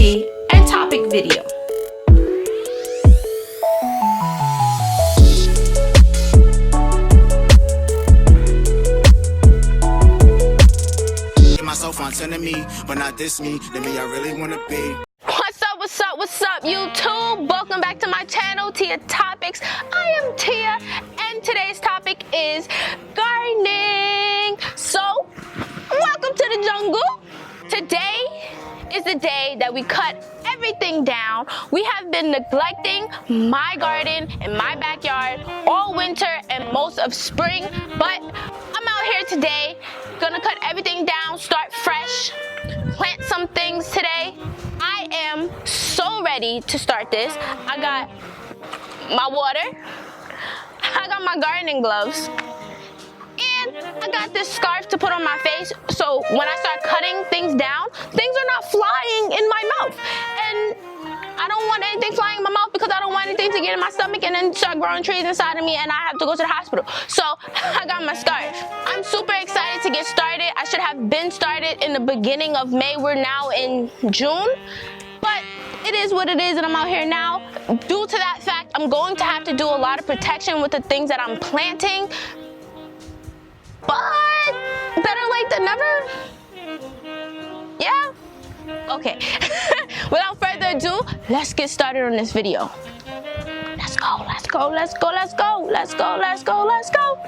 tea and topic video. Myself on 10 of me, but not this me, the me I really wanna be. What's up, YouTube? Welcome back to my channel, Tia Topics. I am Tia, and today's topic is gardening. So, welcome to the jungle. Today is the day that we cut everything down. We have been neglecting my garden and my backyard all winter and most of spring, but I'm out here today, gonna cut everything down, start fresh, plant some things today. I am so ready to start this. I got my water, I got my gardening gloves, and I got this scarf to put on my face so when I start cutting things down, things are not flying in my mouth. And I don't want anything flying in my mouth because I don't want anything to get in my stomach and then start growing trees inside of me and I have to go to the hospital. So I got my scarf. I'm super excited to get started. I should have been started in the beginning of May. We're now in June, but it is what it is and I'm out here now. Due to that fact, I'm going to have to do a lot of protection with the things that I'm planting, but better late than never. Yeah? Okay. Without further ado, let's get started on this video. Let's go, let's go, let's go, let's go, let's go, let's go, let's go.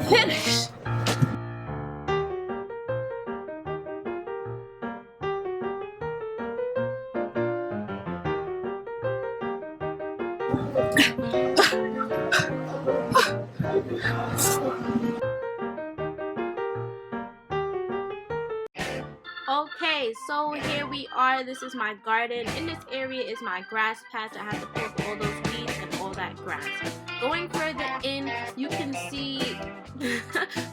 Finish. Okay, so here we are. This is my garden. In this area is my grass patch. I have to pull all those weeds and all that grass. Going further in, you can see,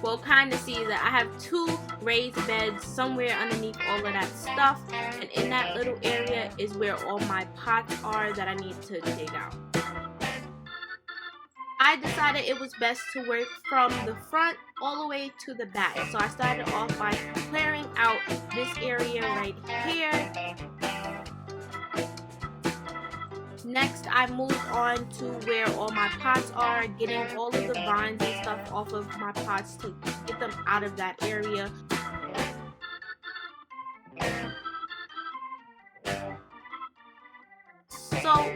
well, kind of see that I have two raised beds somewhere underneath all of that stuff. And in that little area is where all my pots are that I need to dig out. I decided it was best to work from the front all the way to the back. So I started off by clearing out this area right here. Next, I moved on to where all my pots are, getting all of the vines and stuff off of my pots to get them out of that area. So,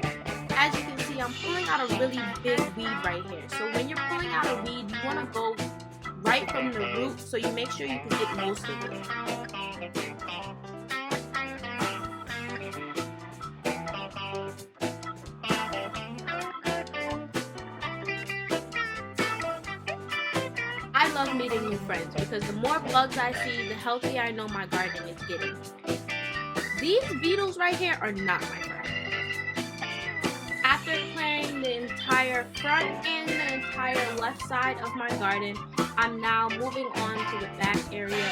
as you can see, I'm pulling out a really big weed right here. So when you're pulling out a weed, you want to go right from the root so you make sure you can get most of it. I love meeting new friends because the more bugs I see, the healthier I know my gardening is getting. These beetles right here are not my friends. After clearing the entire front and the entire left side of my garden, I'm now moving on to the back area.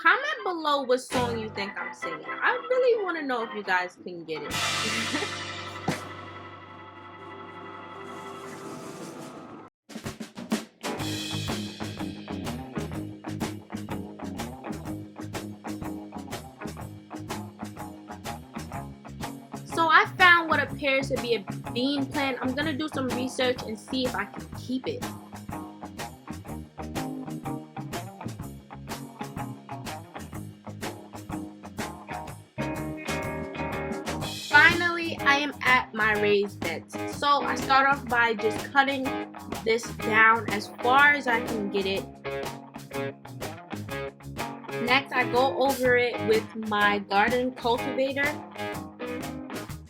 Comment below what song you think I'm singing. I really want to know if you guys can get it. appears to be a bean plant. I'm gonna do some research and see if I can keep it. Finally, I am at my raised beds. So I start off by just cutting this down as far as I can get it. Next, I go over it with my garden cultivator.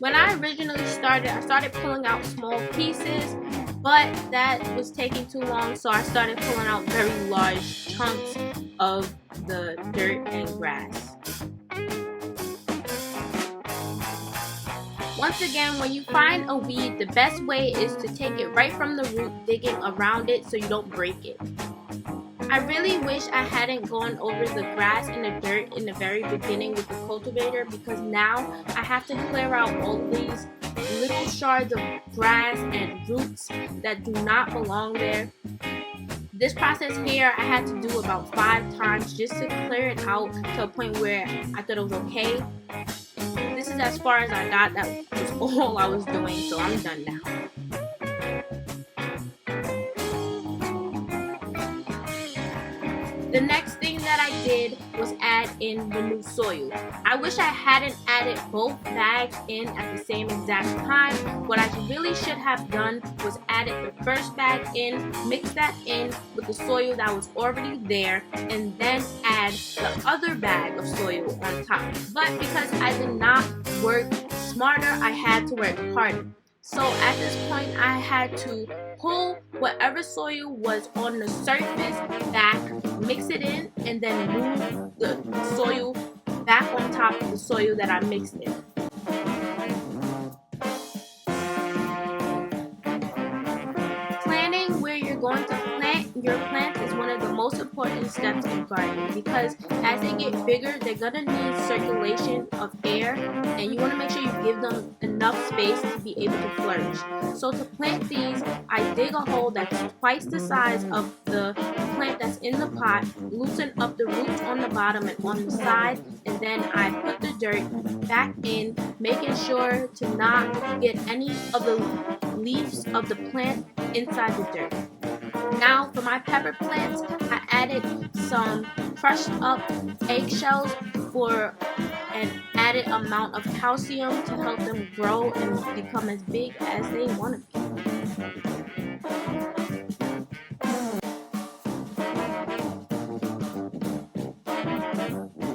When I originally started, I started pulling out small pieces, but that was taking too long, so I started pulling out very large chunks of the dirt and grass. Once again, when you find a weed, the best way is to take it right from the root, digging around it so you don't break it. I really wish I hadn't gone over the grass and the dirt in the very beginning with the cultivator, because now I have to clear out all these little shards of grass and roots that do not belong there. This process here I had to do about 5 times just to clear it out to a point where I thought it was okay. This is as far as I got. That was all I was doing, so I'm done now. The next thing that I did was add in the new soil. I wish I hadn't added both bags in at the same exact time. What I really should have done was added the first bag in, mix that in with the soil that was already there, and then add the other bag of soil on top. But because I did not work smarter, I had to work harder. So at this point, I had to pull whatever soil was on the surface back, mix it in, and then move the soil back on top of the soil that I mixed in. Planning where you're going to plant your plants is one of the most important steps in gardening, because as they get bigger, they're gonna need circulation of air, and you want to make sure you give them enough space to be able to flourish. So to plant these, I dig a hole that's twice the size of the plant that's in the pot, loosen up the roots on the bottom and on the side, and then I put the dirt back in, making sure to not get any of the leaves of the plant inside the dirt. Now for my pepper plants, I added some crushed up eggshells for an added amount of calcium to help them grow and become as big as they want to be.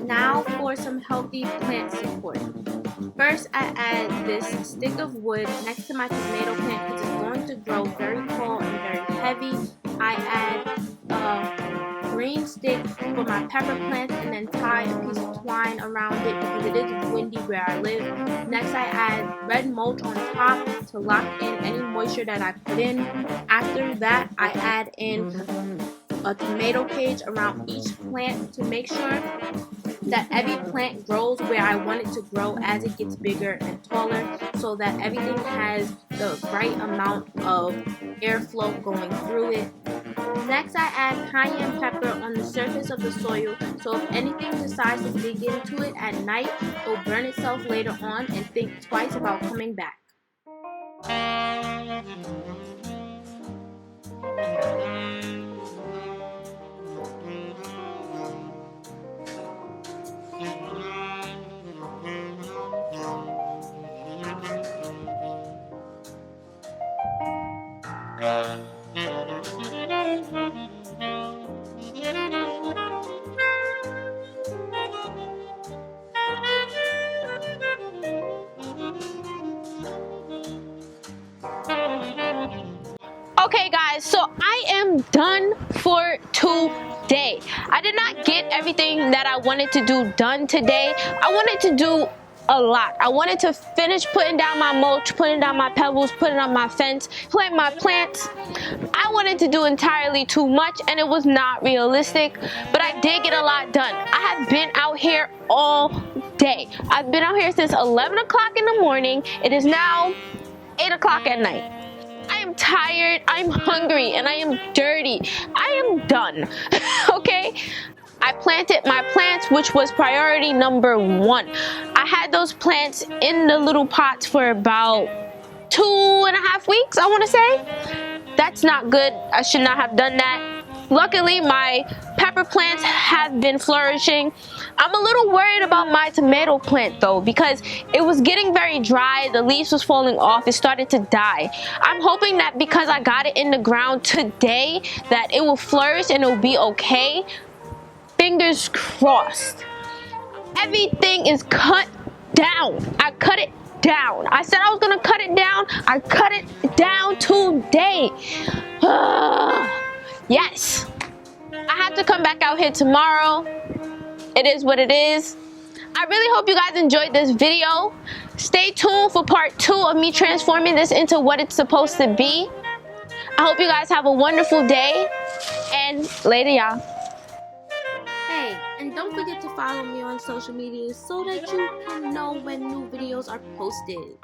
Now for some healthy plant support. First, I add this stick of wood next to my tomato plant because it's going to grow very tall and very heavy. I add a green stick for my pepper plant and then tie a piece of twine around it because it is windy where I live. Next, I add red mulch on top to lock in any moisture that I put in. After that, I add in a tomato cage around each plant to make sure that every plant grows where I want it to grow as it gets bigger and taller, so that everything has the right amount of airflow going through it. Next, I add cayenne pepper on the surface of the soil, so if anything decides to dig into it at night, it'll burn itself later on and think twice about coming back. Okay guys, so I am done for today. I did not get everything that I wanted to do done today. I wanted to do a lot. I wanted to finish putting down my mulch, putting down my pebbles, putting up my fence, plant my plants. I wanted to do entirely too much and it was not realistic, but I did get a lot done. I have been out here all day. I've been out here since 11 o'clock in the morning. It is now 8 o'clock at night. I am tired, I'm hungry, and I am dirty. I am done, okay? I planted my plants, which was priority number 1. I had those plants in the little pots for about 2.5 weeks, I want to say. That's not good. I should not have done that. Luckily, my pepper plants have been flourishing. I'm a little worried about my tomato plant though, because it was getting very dry. The leaves was falling off. It started to die. I'm hoping that because I got it in the ground today, that it will flourish and it will be okay. Fingers crossed. Everything is cut down. I cut it down. I said I was gonna cut it down. I cut it down today. Yes. I have to come back out here tomorrow. It is what it is. I really hope you guys enjoyed this video. Stay tuned for part 2 of me transforming this into what it's supposed to be. I hope you guys have a wonderful day. And later, y'all. Hey, and don't forget to follow me on social media so that you can know when new videos are posted.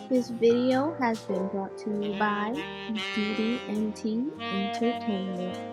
This video has been brought to you by DDNT Entertainment.